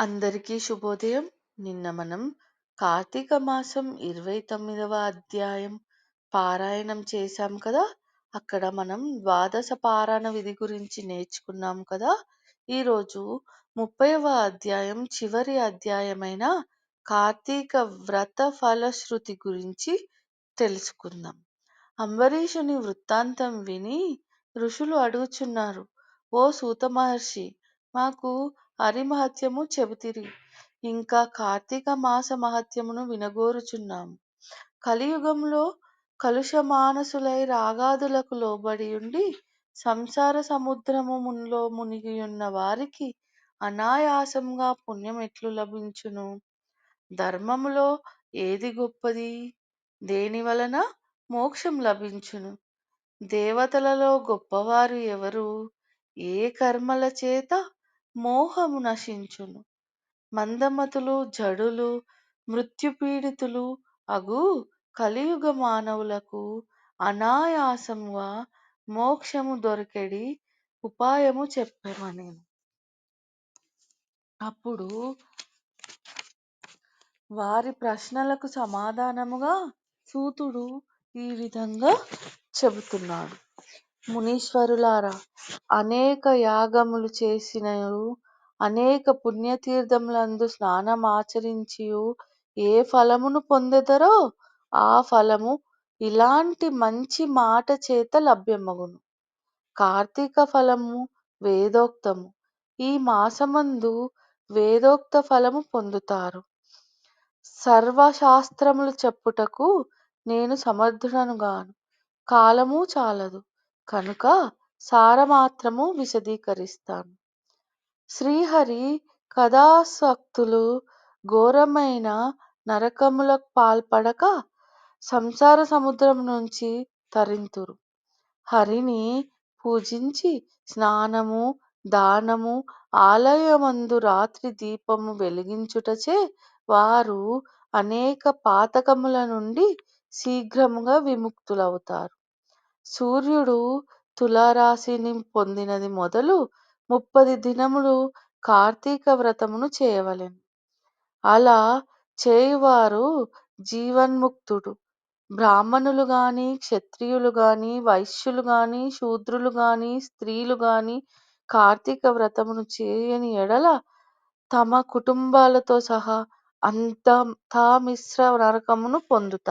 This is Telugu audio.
అందరికీ శుభోదయం. నిన్న మనం కార్తీక మాసం 29వ అధ్యాయం పారాయణం చేశాం కదా. అక్కడ మనం ద్వాదశ పారాయణ విధి గురించి నేర్చుకున్నాం కదా. ఈరోజు 30వ అధ్యాయం చివరి అధ్యాయమైన కార్తీక వ్రత ఫలశ్రుతి గురించి తెలుసుకుందాం. అంబరీషుని వృత్తాంతం విని ఋషులు అడుగుచున్నారు, ఓ సూత మహర్షి, మాకు హరిమహత్యము చెబుతిరి, ఇంకా కార్తీక మాస మహత్యమును వినగోరుచున్నాము. కలియుగంలో కలుషమానసులై రాగాదులకు లోబడి ఉండి సంసార సముద్రములో మునిగియున్న వారికి అనాయాసంగా పుణ్యం ఎట్లు లభించును? ధర్మములో ఏది గొప్పది? దేని వలన మోక్షం లభించును? దేవతలలో గొప్పవారు ఎవరు? ఏ కర్మల చేత మోహము నశించును? మందమతులు, జడులు, మృత్యుపీడితులు అగు కలియుగ మానవులకు అనాయాసముగా మోక్షము దొరికెడి ఉపాయము చెప్పమనెను. అప్పుడు వారి ప్రశ్నలకు సమాధానముగా సూతుడు ఈ విధంగా చెబుతున్నాడు. మునీశ్వరులారా, అనేక యాగములు చేసినయు అనేక పుణ్యతీర్థములందు స్నానమాచరించియు ఏ ఫలమును పొందెదరో ఆ ఫలము ఇలాంటి మంచి మాట చేత లభ్యమగును. కార్తీక ఫలము వేదోక్తము. ఈ మాసమందు వేదోక్త ఫలము పొందుతారు. సర్వశాస్త్రములు చెప్పుటకు నేను సమర్థుడనుగాను, కాలము చాలదు కనుక సారమాత్రము విశదీకరిస్తాను. శ్రీహరి కథాసక్తులు ఘోరమైన నరకములకు పాల్పడక సంసార సముద్రం నుంచి తరింతురు. హరిని పూజించి స్నానము, దానము, ఆలయమందు రాత్రి దీపము వెలిగించుటచే వారు అనేక పాతకముల నుండి శీఘ్రముగా విముక్తులవుతారు. సూర్యుడు తులారాశిని పొందినది మొదలు 30 దినములు కార్తీక వ్రతమును చేయవలెను. అలా చేయువారు జీవన్ముక్తుడు. బ్రాహ్మణులు గాని, క్షత్రియులు గాని, వైశ్యులు గాని, శూద్రులు గాని, స్త్రీలు గాని కార్తీక వ్రతమును చేయని ఎడల తమ కుటుంబాలతో సహా అంతమిశ్ర నరకమును పొందుతారు.